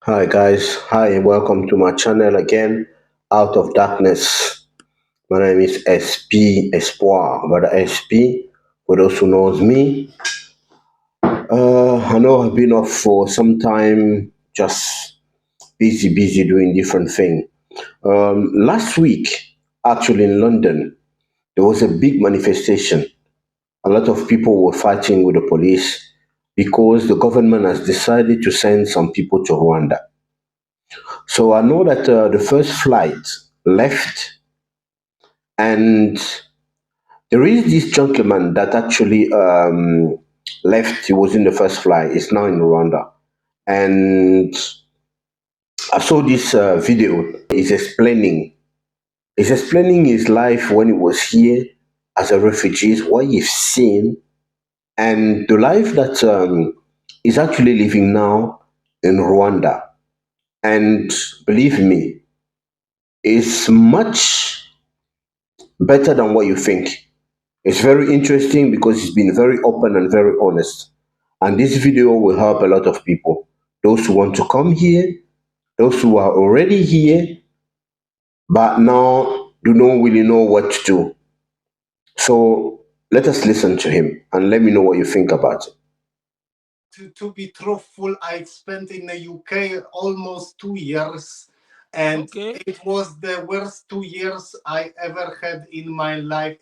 Hi guys, hi and welcome to my channel again, Out of Darkness. My name is SP Espoir, brother SP. For those who knows me, I know I've been off for some time, just busy doing different thing. Last week, actually in London, there was a big manifestation. A lot of people were fighting with the police because the government has decided to send some people to Rwanda. So I know that the first flight left, and there is this gentleman that actually left. He was in the first flight. He's now in Rwanda, and I saw this video. He's explaining his life when he was here as a refugee, what he's seen, and the life that he's actually living now in Rwanda. And believe me, it's much better than what you think. It's very interesting because he's been very open and very honest. And this video will help a lot of people. Those who want to come here, those who are already here, but now do not really know what to do. So let us listen to him and let me know what you think about it. To be truthful, I spent in the UK almost 2 years, and Okay. it was the worst 2 years I ever had in my life.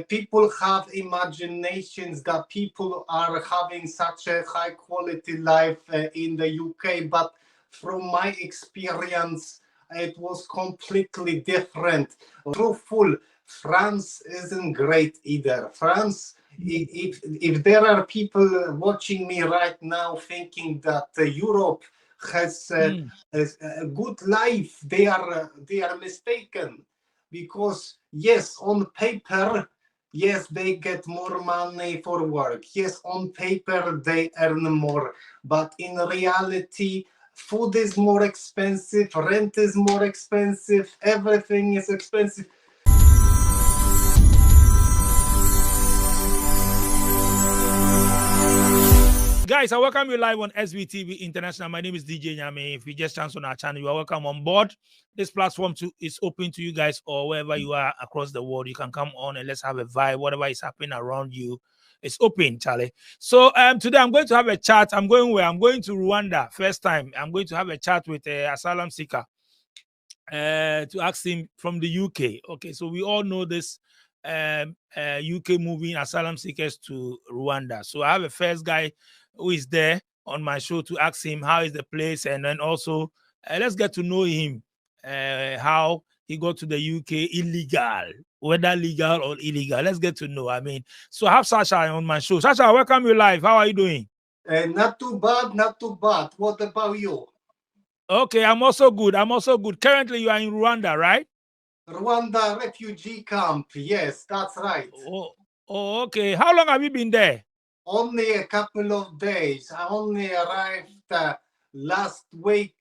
People have imaginations that people are having such a high quality life in the UK, but from my experience, it was completely different. Truthful, France isn't great either. France, if there are people watching me right now thinking that Europe has a good life, they are mistaken, because yes, on paper, yes, they get more money for work. Yes, on paper they earn more, but in reality, food is more expensive, rent is more expensive, everything is expensive. Guys, I welcome you live on SBTV International. My name is DJ Nyame. If you just chance on our channel, you are welcome on board. This platform is open to you guys, or wherever you are across the world. You can come on and let's have a vibe. Whatever is happening around you, it's open, Charlie. So today I'm going to have a chat. I'm going to Rwanda. First time. I'm going to have a chat with a asylum seeker to ask him from the UK. Okay, so we all know this UK moving asylum seekers to Rwanda. So I have a first guy who is there on my show to ask him how is the place, and then also let's get to know him, how he got to the UK illegal, whether legal or illegal. Let's get to know. I mean, so I have Sasha on my show. Sasha, I welcome you live. How are you doing? Not too bad, not too bad. What about you? Okay, I'm also good. I'm also good. Currently, you are in Rwanda, right? Rwanda refugee camp. Yes, that's right. Oh, okay. How long have you been there? Only a couple of days. I only arrived last week.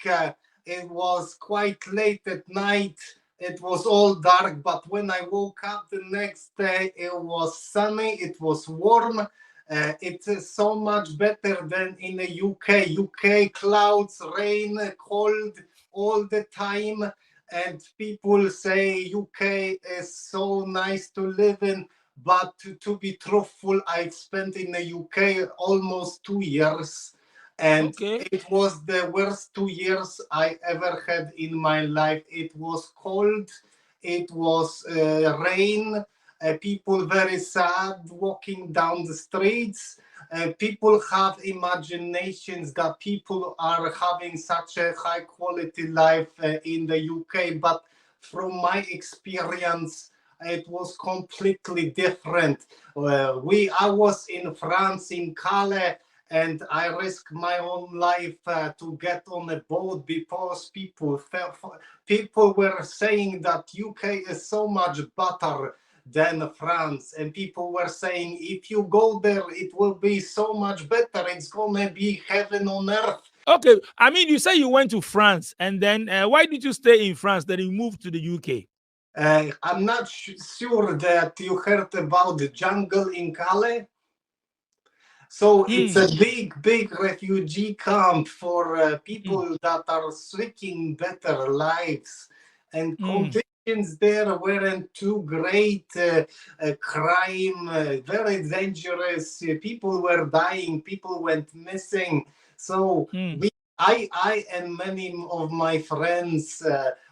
It was quite late at night. It was all dark, but when I woke up the next day, it was sunny, it was warm. It is so much better than in the UK. UK clouds, rain, cold all the time. And people say UK is so nice to live in, but to be truthful, I've spent in the UK almost 2 years, and Okay. it was the worst 2 years I ever had in my life. It was cold, it was rain, people very sad walking down the streets. People have imaginations that people are having such a high quality life in the UK, but from my experience, it was completely different. I was in France, in Calais, and I risked my own life to get on a boat because people were saying that UK is so much better than France, and people were saying if you go there, it will be so much better. It's gonna be heaven on earth. Okay. I mean, you say you went to France, and then why did you stay in France? Then you moved to the UK. I'm not sure that you heard about the jungle in Calais. So it's a big refugee camp for people that are seeking better lives, and conditions there weren't too great. Crime, very dangerous. People were dying. People went missing. So I and many of my friends,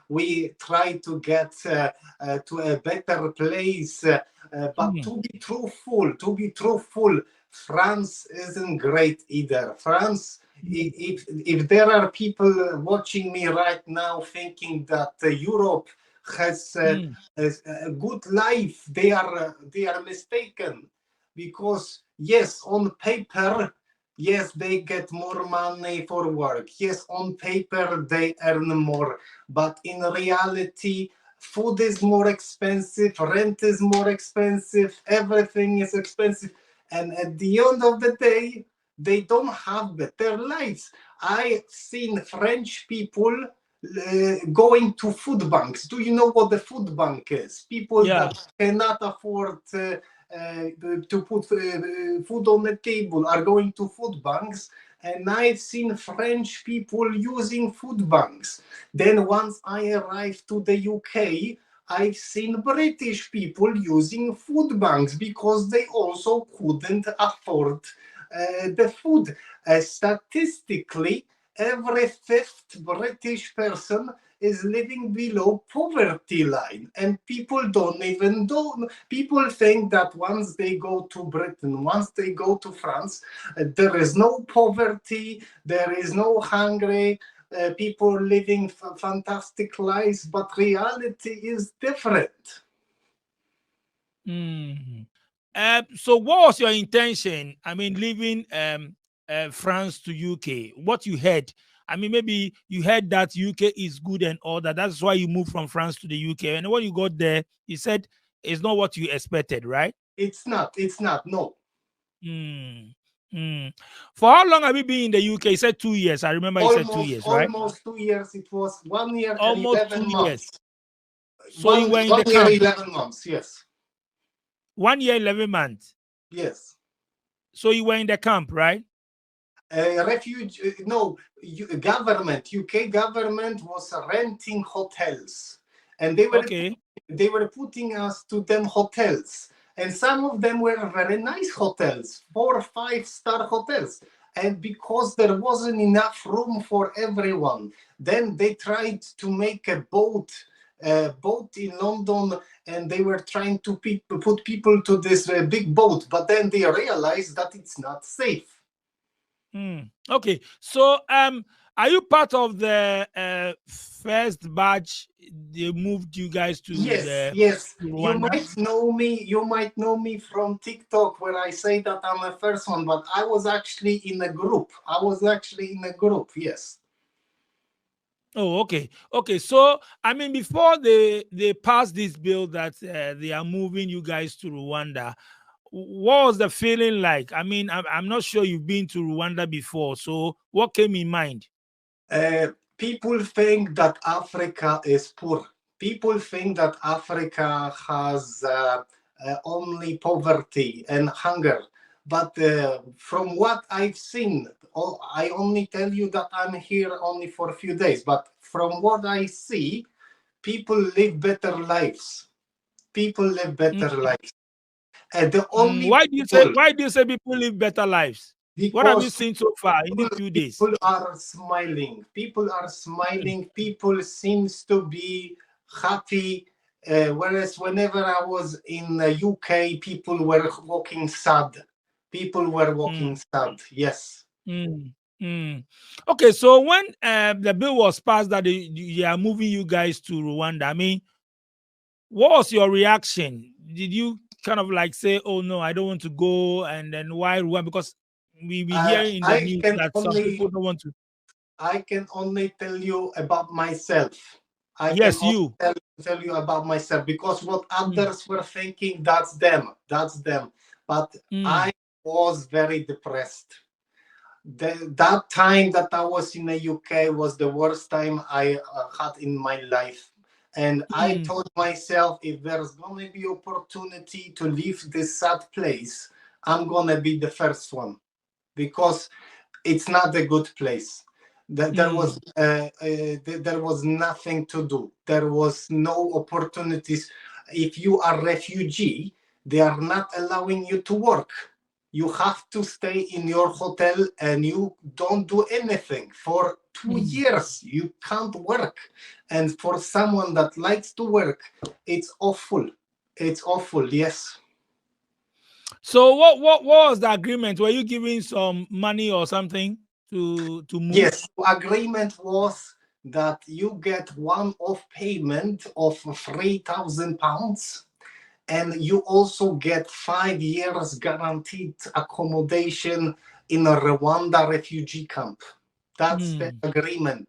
we try to get to a better place. But to be truthful, France isn't great either. France, if there are people watching me right now thinking that Europe has a good life, they are mistaken, because yes, on paper, yes, they get more money for work. Yes, on paper they earn more, but in reality, food is more expensive, rent is more expensive, everything is expensive, and at the end of the day, they don't have better lives. I've seen French people going to food banks. Do you know what the food bank is? People Yeah. that cannot afford to put food on the table are going to food banks, and I've seen French people using food banks. Then once I arrived to the UK, I've seen British people using food banks because they also couldn't afford the food. Statistically, every fifth British person is living below poverty line, and people don't even know. People think that once they go to Britain, once they go to France, there is no poverty, there is no hungry, people living fantastic lives, but reality is different. So what was your intention? I mean, leaving France to UK, what you heard? I mean, maybe you heard that UK is good and all that. That's why you moved from France to the UK. And when you got there, you said it's not what you expected, right? It's not, no. Mm. For how long have you been in the UK? You said 2 years. I remember you said 2 years, right? Almost 2 years. It was 1 year and Almost 11 2 years. months. So you were in One the year, camp. 11 months, yes. 1 year, 11 months. Yes. So you were in the camp, right? Refuge, no, government, UK government was renting hotels, and Okay. they were putting us to them hotels, and some of them were very nice hotels, 4 or 5 star hotels, and because there wasn't enough room for everyone, then they tried to make a boat in London, and they were trying to put people to this big boat, but then they realized that it's not safe. Okay, so are you part of the first batch? They moved you guys to Yes, the yes. Rwanda. You might know me from TikTok, where I say that I'm a first one, but I was actually in a group. Yes. Oh, okay, okay. So I mean, before they passed this bill that they are moving you guys to Rwanda, what was the feeling like? I mean, I'm not sure you've been to Rwanda before, so what came in mind? People think that Africa is poor. People think that Africa has only poverty and hunger. But from what I've seen, I only tell you that I'm here only for a few days, but from what I see, people live better lives. People live better lives. And the only people, Why do you say people live better lives? What have you because seen so far in these few days? people are smiling. People are smiling. People seems to be happy. Whereas whenever I was in the UK, people were walking sad. People were walking Mm, sad. Yes. mm, mm. Okay, so when the bill was passed that they are moving you guys to Rwanda, I mean, what was your reaction? Did you kind of like say, "Oh no, I don't want to go," and then why Rwanda? Because we hear in the I news can that some only people don't want to. I can only tell you about myself. I can Yes, only you. tell you about myself, because what Mm, others were thinking, that's them. That's them. But mm, I was very depressed. That time that I was in the UK was the worst time I had in my life. And I mm. told myself, if there's going to be opportunity to leave this sad place, I'm going to be the first one. because it's not a good place. There was nothing to do. There was no opportunities. If you are refugee, they are not allowing you to work. You have to stay in your hotel and you don't do anything for 2 years. You can't work. And for someone that likes to work, it's awful. It's awful, yes. So what was the agreement? Were you giving some money or something to move? Yes, agreement was that you get one-off payment of £3,000, and you also get 5 years guaranteed accommodation in a Rwanda refugee camp. That's the agreement.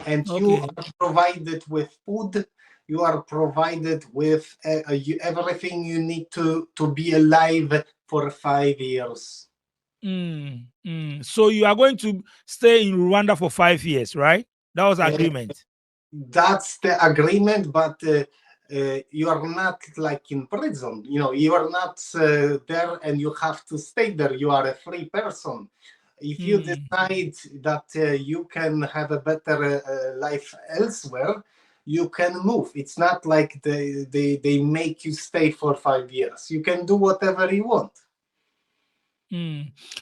And you Okay. are provided with food. You are provided with everything you need to be alive for 5 years. So you are going to stay in Rwanda for 5 years, right? That was agreement. That's the agreement, but you are not like in prison. You are not there and you have to stay there. You are a free person. If you decide that you can have a better life elsewhere, you can move. It's not like they make you stay for 5 years. You can do whatever you want.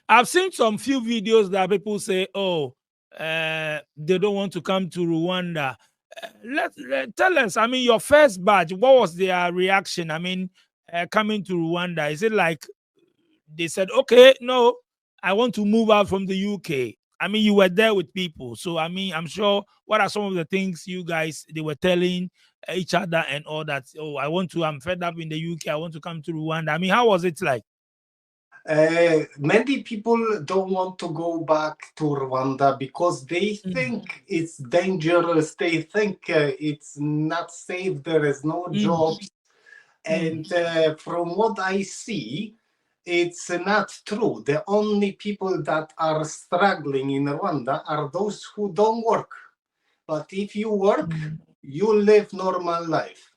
I've seen some few videos that people say, oh, they don't want to come to Rwanda. Tell us, I mean, your first batch, what was their reaction? I mean, coming to Rwanda, is it like they said, okay, no, I want to move out from the UK? I mean, you were there with people. So, I mean, I'm sure, what are some of the things you guys, they were telling each other and all that? Oh, I'm fed up in the UK. I want to come to Rwanda. I mean, how was it like? Many people don't want to go back to Rwanda because they think it's dangerous. They think it's not safe. There is no jobs. And from what I see, it's not true. The only people that are struggling in Rwanda are those who don't work. But if you work, you live normal life.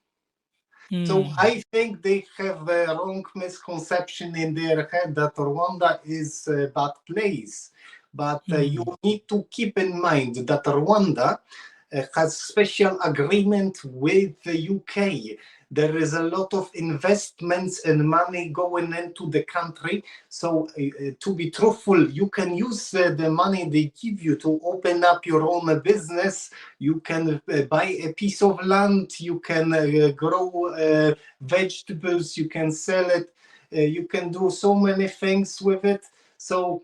So I think they have a wrong misconception in their head that Rwanda is a bad place. But you need to keep in mind that Rwanda has special agreement with the UK. There is a lot of investments and money going into the country. So to be truthful, you can use the money they give you to open up your own business. You can buy a piece of land. You can grow vegetables. You can sell it. You can do so many things with it. So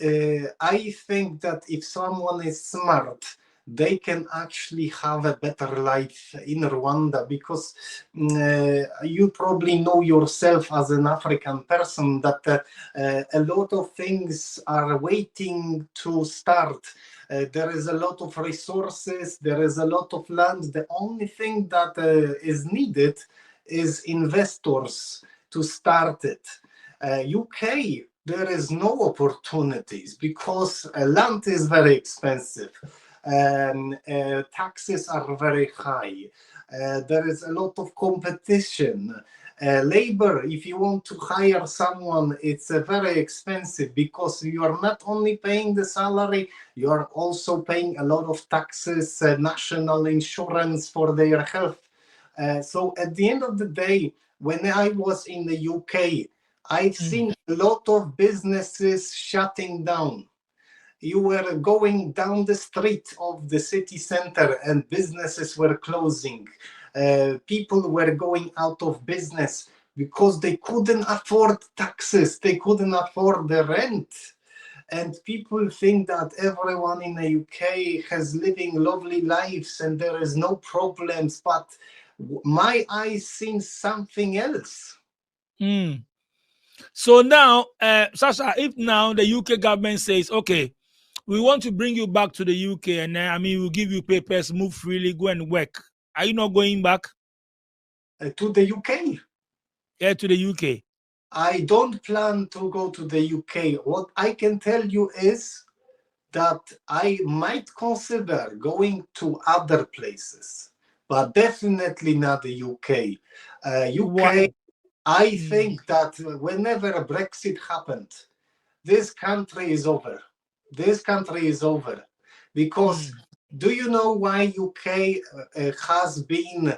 I think that if someone is smart, they can actually have a better life in Rwanda, because you probably know yourself as an African person that a lot of things are waiting to start. There is a lot of resources, there is a lot of land. The only thing that is needed is investors to start it. UK, there is no opportunities because land is very expensive. Taxes are very high. There is a lot of competition. Labor, if you want to hire someone, it's very expensive because you are not only paying the salary, you are also paying a lot of taxes, national insurance for their health. So at the end of the day, when I was in the UK, I've seen a lot of businesses shutting down. You were going down the street of the city center and businesses were closing. People were going out of business because they couldn't afford taxes, they couldn't afford the rent. And people think that everyone in the UK has living lovely lives and there is no problems, but my eyes seen something else. So now, Sasha, if now the UK government says, okay, we want to bring you back to the UK, and I mean, we'll give you papers, move freely, go and work. Are you not going back? To the UK? Yeah, to the UK. I don't plan to go to the UK. What I can tell you is that I might consider going to other places, but definitely not the UK. UK, I think that whenever Brexit happened, this country is over. This country is over. Because do you know why UK has been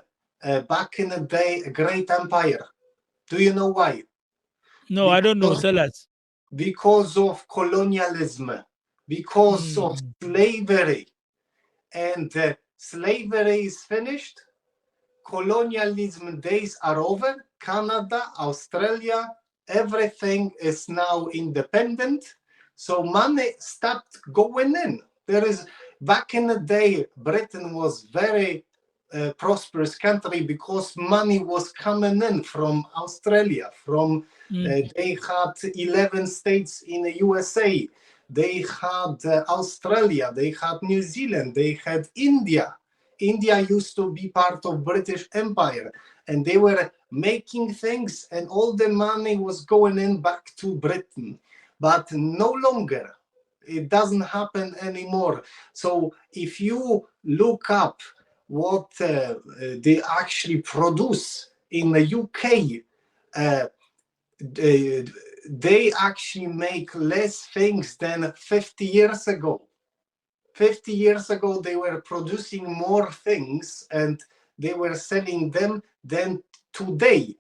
back in the day a great empire? Do you know why? No, I don't know. Because, Tell us. because of colonialism, because of slavery. And slavery is finished. Colonialism days are over. Canada, Australia, everything is now independent. So money stopped going in. There is back in the day, Britain was very prosperous country because money was coming in from Australia. From they had 11 states in the USA. They had Australia. They had New Zealand. They had India. India used to be part of British Empire, and they were making things, and all the money was going in back to Britain. But no longer. It doesn't happen anymore. So if you look up what they actually produce in the UK, they actually make less things than 50 years ago. 50 years ago, they were producing more things and they were selling them than today.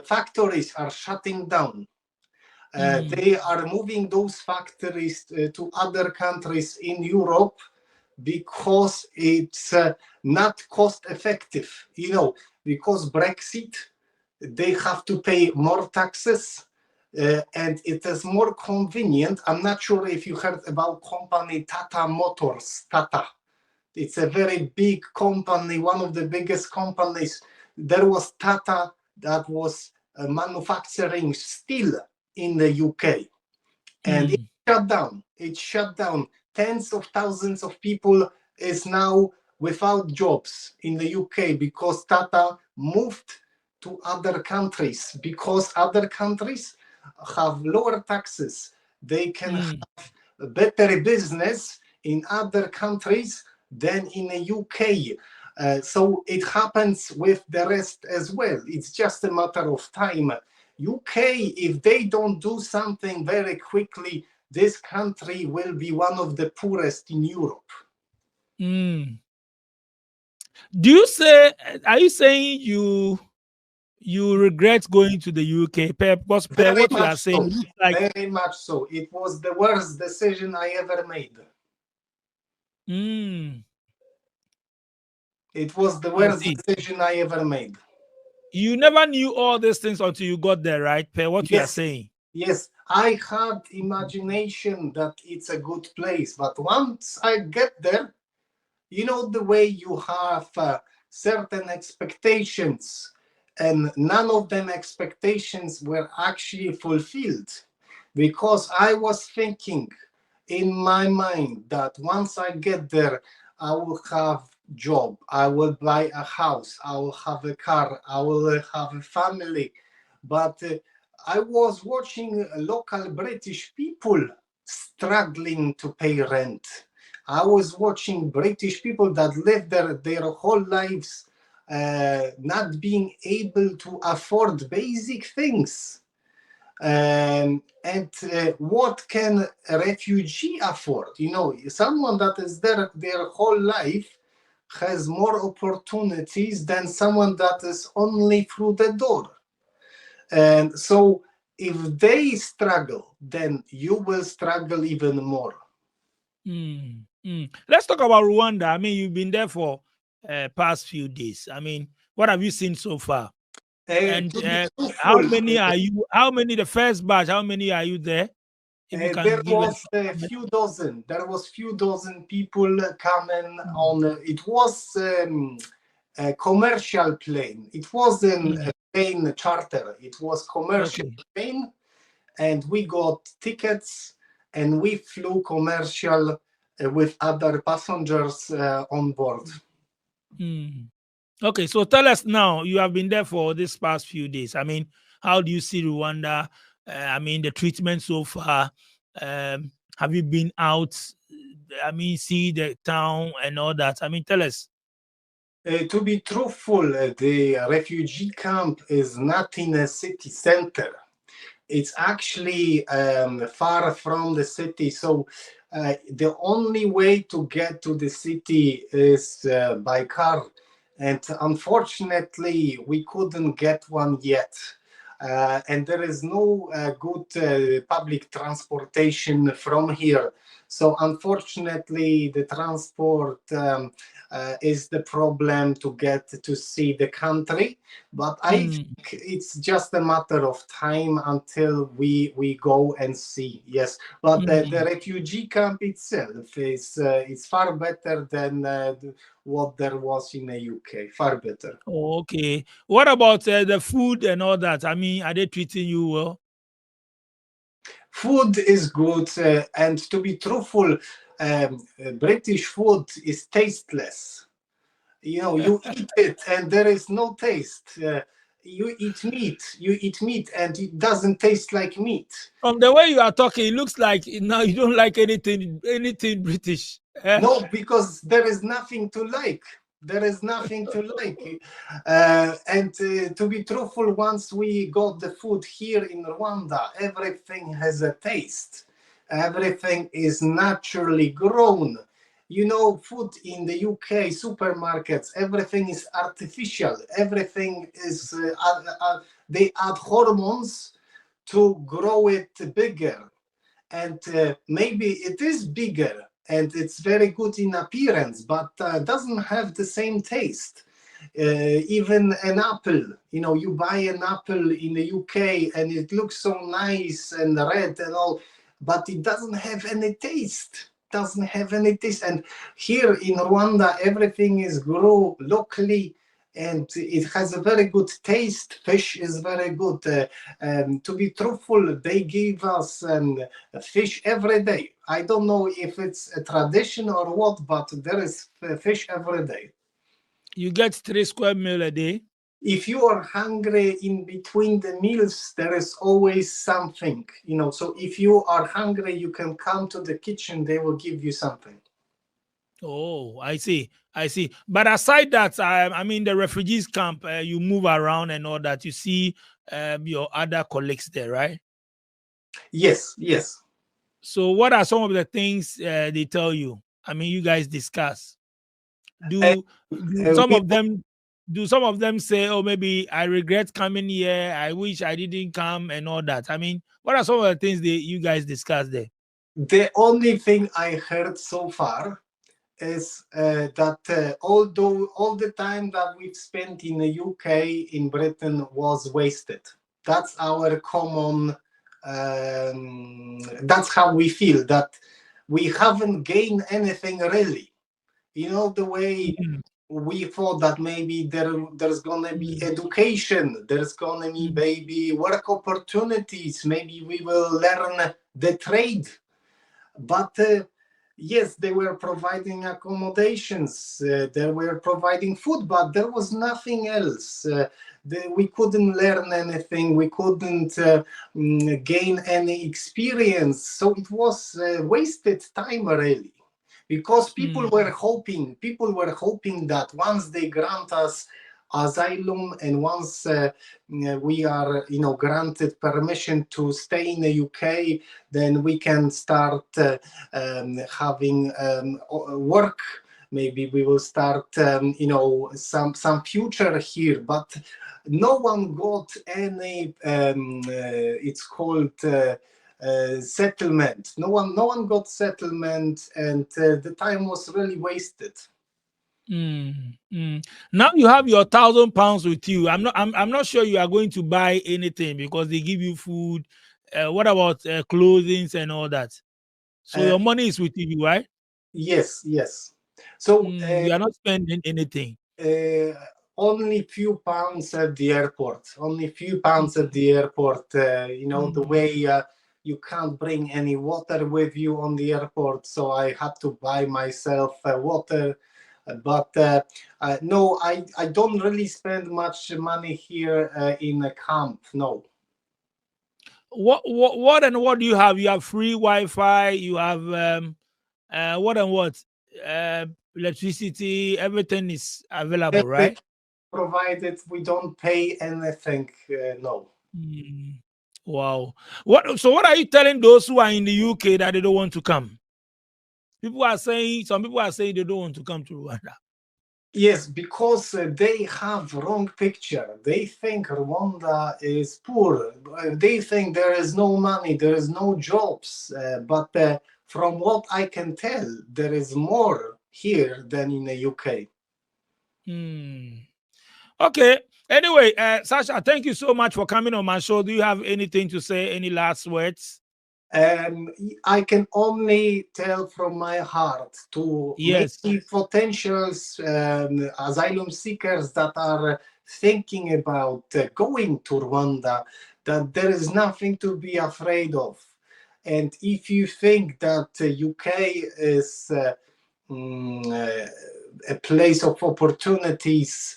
Factories are shutting down. They are moving those factories to other countries in Europe because it's not cost effective. You know, because Brexit, they have to pay more taxes. And it is more convenient. I'm not sure if you heard about company Tata Motors. Tata, it's a very big company, one of the biggest companies. There was Tata that was manufacturing steel in the UK, and it shut down. It shut down. Tens of thousands of people is now without jobs in the UK because Tata moved to other countries, because other countries have lower taxes. They can have better business in other countries than in the UK. So it happens with the rest as well. It's just a matter of time. UK, if they don't do something very quickly, this country will be one of the poorest in Europe. Do you say? Are you saying you regret going to the UK? Because what you are saying, so. like Very much so. It was the worst decision I ever made. It was the worst decision I ever made. You never knew all these things until you got there, right? Per what you are saying. Yes, I had imagination that it's a good place, but once I get there, you know, the way you have certain expectations, and none of them expectations were actually fulfilled, because I was thinking in my mind that once I get there, I will have job, I will buy a house, I will have a car, I will have a family. But I was watching local British people struggling to pay rent. I was watching British people that lived there their whole lives not being able to afford basic things. And what can a refugee afford? You know, someone that is there their whole life has more opportunities than someone that is only through the door. And so if they struggle, then you will struggle even more. Let's talk about Rwanda. I mean, you've been there for past few days. I mean, what have you seen so far? And how many are you? How many the first batch? How many are you there? There was a few dozen. There was few dozen people coming on. It was a commercial plane. It wasn't a plane charter. It was commercial plane, and we got tickets and we flew commercial with other passengers on board. Okay, so tell us now. You have been there for this past few days. I mean, how do you see Rwanda? I mean, the treatment so far. Have you been out? I mean, see the town and all that. I mean, tell us. To be truthful, the refugee camp is not in a city center. It's actually far from the city. So the only way to get to the city is by car. And unfortunately, we couldn't get one yet. And there is no good public transportation from here. So unfortunately, the transport is the problem to get to see the country. But I Mm, think it's just a matter of time until we go and see. Yes, but the mm. refugee camp itself is far better than what there was in the UK. Far better. Oh, okay. What about the food and all that? I mean, are they treating you well? Food is good, and to be truthful, British food is tasteless. You know, you eat it and there is no taste. You eat meat, and it doesn't taste like meat. From the way you are talking, it looks like now you don't like anything British. No, because there is nothing to like. There is nothing to like. And to be truthful, once we got the food here in Rwanda, everything has a taste. Everything is naturally grown. You know, food in the UK supermarkets, everything is artificial. Everything is, they add hormones to grow it bigger, and maybe it is bigger and it's very good in appearance, but doesn't have the same taste. Even an apple, you know, you buy an apple in the UK and it looks so nice and red and all, but it doesn't have any taste. Doesn't have any taste. And here in Rwanda, everything is grown locally and it has a very good taste. Fish is very good. To be truthful, they give us fish every day. I don't know if it's a tradition or what, but there is fish every day. You get 3 square meal a day. If you are hungry in between the meals, there is always something, you know. So if you are hungry, you can come to the kitchen, they will give you something. Oh, I see. I see. But aside that, I mean, the refugees camp, you move around and all that. You see your other colleagues there, right? Yes, yes. So, what are some of the things they tell you? I mean, you guys discuss. Uh, Do some we of them say, "Oh, maybe I regret coming here. I wish I didn't come," and all that? I mean, what are some of the things you guys discuss there? The only thing I heard so far is that although all the time that we've spent in the UK, in Britain, was wasted. That's our common. That's how we feel, that we haven't gained anything really. You know, the way Mm, we thought that maybe there's gonna be mm, education, there's gonna be mm, maybe work opportunities, maybe we will learn the trade, but yes, they were providing accommodations, they were providing food, but there was nothing else. We couldn't learn anything, we couldn't gain any experience, so it was wasted time really, because mm, people were hoping that once they grant us asylum, and once we are, you know, granted permission to stay in the UK, then we can start having work. Maybe we will start, you know, some future here. But no one got any. It's called. Settlement. No one got settlement, and the time was really wasted. mm, mm. Now you have your £1,000 with you. I'm not sure you are going to buy anything because they give you food. What about clothing and all that? So Uh, your money is with you, right? yes, yes. So You are not spending anything. uh, only few pounds at the airport. Only few pounds at the airport. You know, the Mm. way you can't bring any water with you on the airport, so I had to buy myself water. But no, I don't really spend much money here in a camp. No. What do you have? You have free Wi-Fi. You have what and what? Uh, Electricity. Everything is available, Everything right? provided, we don't pay anything. No. Mm. Wow. So what are you telling those who are in the UK that they don't want to come? Some people are saying they don't want to come to Rwanda. Yes, because they have wrong picture. They think Rwanda is poor. They think there is no money, there is no jobs. But from what I can tell, there is more here than in the UK. Okay. Anyway, Sasha, thank you so much for coming on my show. Do you have anything to say? Any last words? I can only tell from my heart to Yes. many potential asylum seekers that are thinking about going to Rwanda, that there is nothing to be afraid of. And if you think that UK is a place of opportunities,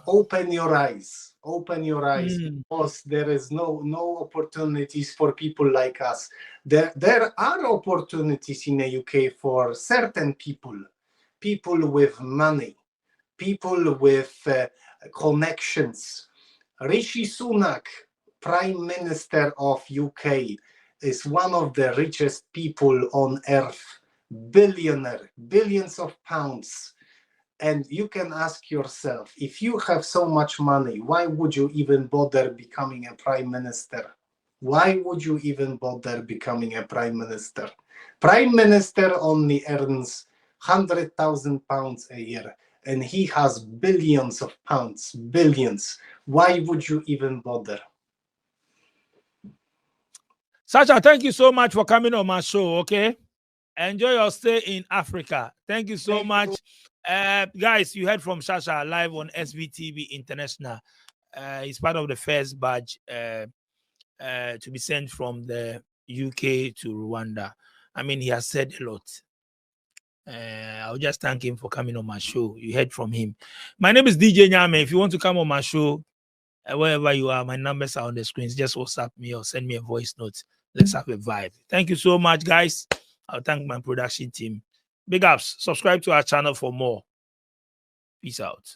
open your eyes. Open your eyes, because there is no opportunities for people like us. There are opportunities in the UK for certain people with money, people with connections. Rishi Sunak, Prime Minister of UK, is one of the richest people on earth, billionaire, billions of pounds. And you can ask yourself, if you have so much money, why would you even bother becoming a prime minister? Why would you even bother becoming a prime minister? Prime minister only earns £100,000 a year, and he has billions of pounds, billions. Why would you even bother? Sasha, thank you so much for coming on my show. Okay. Enjoy your stay in Africa. Thank you so much. Guys, you heard from Sasha live on SVTV International. He's part of the first batch to be sent from the UK to Rwanda. I mean, he has said a lot. I'll just thank him for coming on my show. You heard from him. My name is DJ Nyame. If you want to come on my show, wherever you are, my numbers are on the screens. Just WhatsApp me or send me a voice note. Let's have a vibe. Thank you so much, guys. I'll thank my production team. Big ups. Subscribe to our channel for more. Peace out.